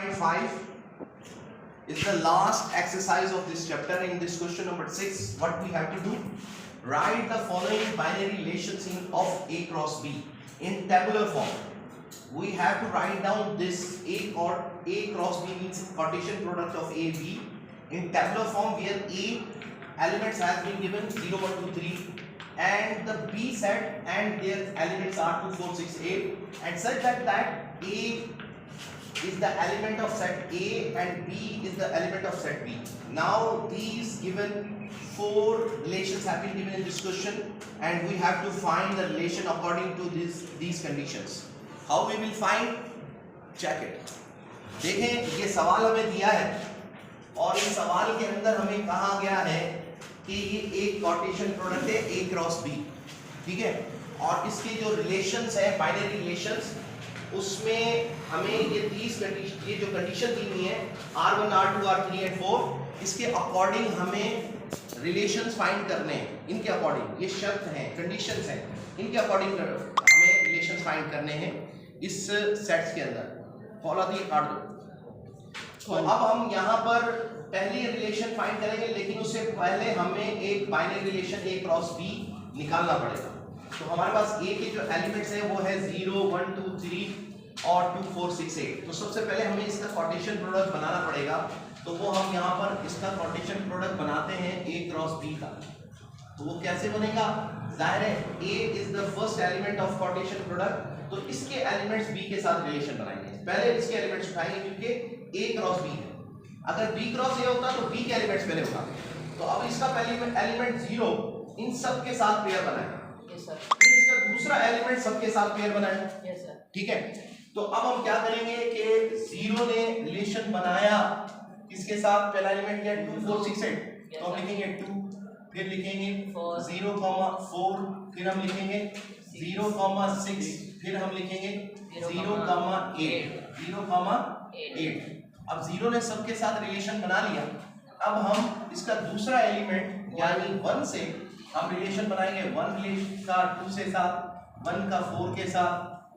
6.5 is the last exercise of this chapter. In this question number 6, what we have to do? Write the following binary relations of A cross B in tabular form. We have to write down this A cross B means Cartesian product of A B in tabular form, where A elements has been given 0, 1, 2, 3 and the B set and their elements are 2, 4, 6, 8, and such that A is the element of set A and B is the element of set B. Now these given 4 relations have been given in this question, and we have to find the relation according to these conditions. How we will find? Check it. देखें, ये सवाल हमें दिया है और इस सवाल के अंदर हमें कहा गया है कि ये एक कार्टेशियन प्रोडक्ट है A क्रॉस B, ठीक है, और इसके जो रिलेशंस है बाइनरी रिलेशंस, उसमें हमें ये जो कंडीशन दी हुई है R1, R2, R3 एंड 4, इसके अकॉर्डिंग हमें रिलेशंस फाइंड करने हैं. इनके अकॉर्डिंग ये शर्त हैं, कंडीशंस हैं, इनके अकॉर्डिंग हमें रिलेशंस फाइंड करने हैं इस सेट्स के अंदर. फॉलो दी काट दो. तो अब हम यहाँ पर पहली रिलेशन फाइंड करेंगे, लेकिन उससे पहले हमें एक binary relation A cross B निकालना पड़ेगा. तो हमारे पास A के जो एलिमेंट्स हैं वो है 0, 1, 2, 3 और 2, 4, 6, 8. तो सबसे पहले हमें इसका कार्टेशियन प्रोडक्ट बनाना पड़ेगा. तो वो हम यहाँ पर इसका कार्टेशियन प्रोडक्ट बनाते हैं A क्रॉस B का. तो वो कैसे बनेगा? जाहिर है A is the first element of Cartesian product, तो इसके एलिमेंट्स B के साथ रिलेशन बनाएंगे. पहले इसके एलिमेंट्स उठाएंगे क्योंकि A क्रॉस B है. अगर B क्रॉस A होता तो B के एलिमेंट्स पहले उठाते. तो अब इसका पहले एलिमेंट 0 इन सब के साथ पेयर बनाएगा. Yes sir. फिर इसका दूसरा एलिमेंट सबके साथ पेयर बनाएगा. Yes sir. ठीक है. तो अब हम क्या करेंगे कि 0 ने रिलेशन बनाया किसके साथ? पहला एलिमेंट क्या? 2, 4, 6, 8. तो हम लिखेंगे 2, फिर लिखेंगे 0, 4, फिर हम लिखेंगे 0, 6, फिर हम लिखेंगे 0, 8. अब 0 ने सबके साथ रिलेशन बना लिया. अब हम इसका दूसरा एलिमेंट यानी 1 से हम रिलेशन बनाएंगे. 1 रिलेशन का 2 से साथ, 1 का 4 के साथ,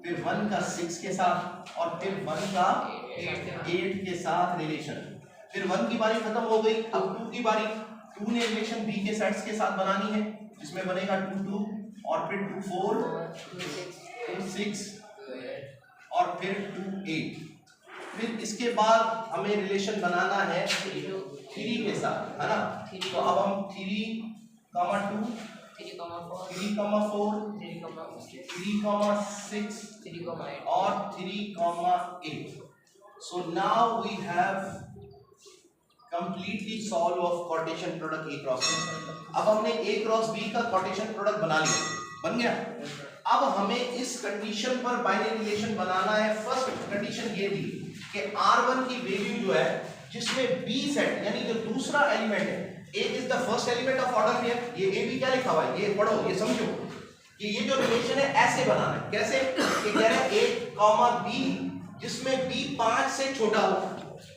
फिर 1 का 6 के साथ और फिर 1 का 8 के साथ रिलेशन. फिर 1 की बारी खत्म हो गई. अब 2 की बारी. 2 ने रिलेशन B के सेट्स के साथ बनानी है, जिसमें बनेगा 2, 2 और फिर 2, 4, 2, 6 और फिर 2, 8. फिर इसके बाद हमें रिलेशन बनाना है 3 के साथ, है ना? तो अब हम 3, 2, 3, 4, 3, 6 और 3, 8. So now we have completely solved of Cartesian product A cross B. अब हमने A क्रॉस B का Cartesian प्रोडक्ट बना लिया, बन गया. अब हमें इस कंडीशन पर बाइनरी रिलेशन बनाना है. फर्स्ट कंडीशन ये थी कि R1 की वैल्यू जो है जिसमें B सेट यानी जो दूसरा एलिमेंट है, A is the first element of order here. ये A B क्या लिखा हुआ है? ये पढ़ो, ये समझो कि ये जो रिलेशन है ऐसे बनाना है. कैसे? कि कह रहे हैं A, B जिसमें B 5 से छोटा हो.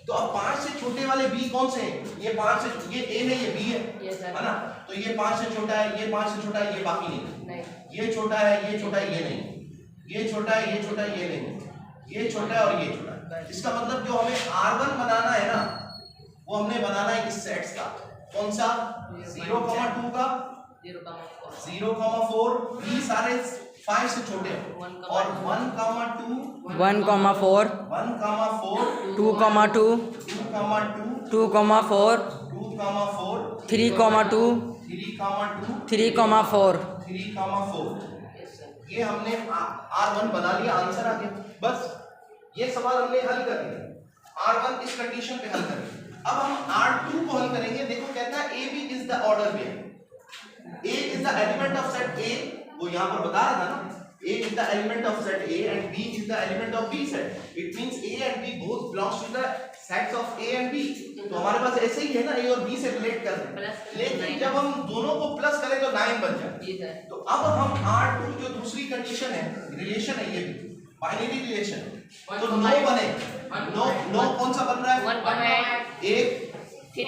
तो अब 5 से छोटे वाले B कौन से हैं? ये 5 से, ये A नहीं, ये B है, है ना? तो ये 5 से छोटा है, ये 5 से छोटा है, ये बाकी नहीं. ये छोटा है, ये छोटा है, ये नहीं. ये छोटा है, ये छोटा है, ये नहीं. ये छोटा है और ये छोटा है. इसका मतलब जो हमें R1 बनाना है ना, वो हमने बनाना है किस सेट्स का? कौन सा? 0, 2 का, 0, 4. B सारे 5 से छोटे हैं और 1, 2, 1, 4, 1, 4, 2, 2, 2, 4, 3, 2, 3, 4. 3, 4. ये हमने R1 बना लिया. आंसर आ गया. बस ये सवाल हमने हल कर दिया. R1 इस कंडीशन पे हल करेंगे. अब हम R2 को हल करेंगे. देखो कहता है AB is the order pair. A is the element of set A. वो यहाँ पर बता रहा था ना, A is the element of set A and B is the element of B set. It means A and B both belongs to the sets of A and B. तो हमारे पास ऐसे ही है ना, A और B से relate कर रहे हैं. लेकिन जब हम दोनों को प्लस करें तो 9 बन जाए. तो अब हम R2 जो दूसरी कंडीशन है, रिलेशन है, ये भी बाइनरी रिलेशन है, तो 9 बने. 9 कौन सा बन रहा है? 1, 3,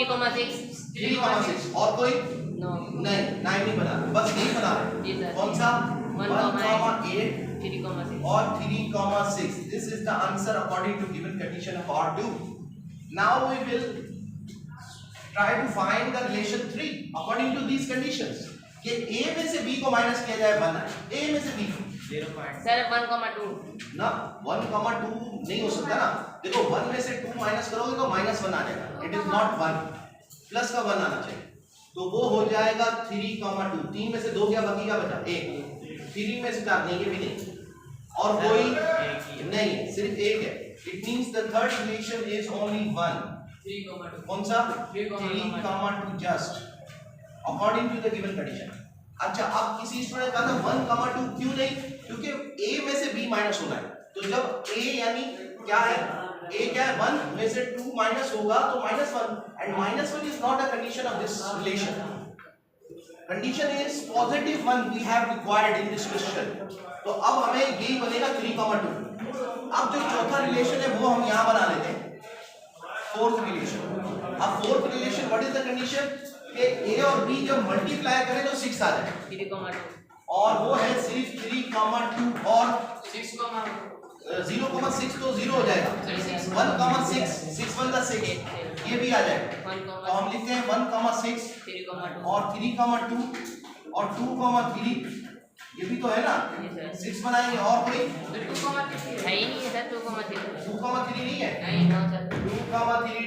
6 और कोई नहीं. 9 नहीं बना, बस यही बना रहे. कौन सा? 1,8 3,6 or 3,6. This is the answer according to given condition of R2. Now we will try to find the relation 3 according to these conditions. कि A में से B को माइनस किया जाए 1 A में से B को सर 1,2 ना 1,2 नहीं हो सकता ना। देखो 1 में से 2 माइनस करोगे तो -1 आ जाएगा। इट इज नॉट 1 प्लस का 1 आना चाहिए तो वो हो जाएगा 3,2। 3 में से 2 क्या बाकी क्या बचा 1। 3 में से 4 नहीं ये भी नहीं और कोई नहीं सिर्फ एक है। It means the third relation is only 1। 3,2 कौन सा 3,2 just according to the given condition. अच्छा अब किसी स्टूडेंट का था 1,2 क्यों नहीं क्योंकि A में से B माइनस होना है तो जब A यानी क्या है A क्या है 1 में से 2 माइनस होगा तो -1 and -1 is not a condition of this relation. Condition is positive 1 we have required in this question. तो अब हमें यही बनेगा 3,2। अब जो चौथा रिलेशन है वो हम यहां बना लेते हैं फोर्थ रिलेशन। अब fourth relation what is the condition कि A और B जब मल्टीप्लाई करें तो 6 आ जाए 3,2 और वो है सिर्फ 3,2 और 0,6 तो 0 हो जाएगा 1,6 6 1 का 6 ये भी आ जाएगा तो हम लिखते हैं 1,6 और 3,2 और 2,3 ये भी तो है ना 6 बनाएंगे और कोई 2,3 है ही नहीं है सर 2,3 2,3 नहीं है नहीं ना सर 2,3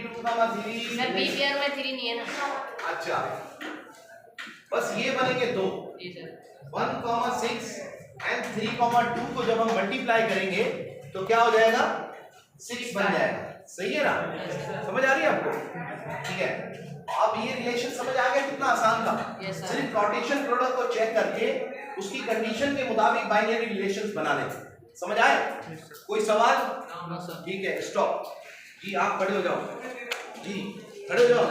सर बी पेयर में 3 नहीं है ना अच्छा बस ये बनेंगे दो जी सर 1,6 एंड 3,2 को जब हम मल्टीप्लाई करेंगे तो क्या हो जाएगा 6 बन जाएगा। सही है ना समझ आ रही है आपको ठीक है। अब ये रिलेशन समझ आ गया कितना आसान था। Yes, sir. सिर्फ कार्टेशियन प्रोडक्ट को चेक करके उसकी कंडीशन के मुताबिक बाइनरी रिलेशंस बना लें। समझ आए कोई सवाल नो सर ठीक है स्टॉप जी आप खड़े हो जाओ जी खड़े हो जाओ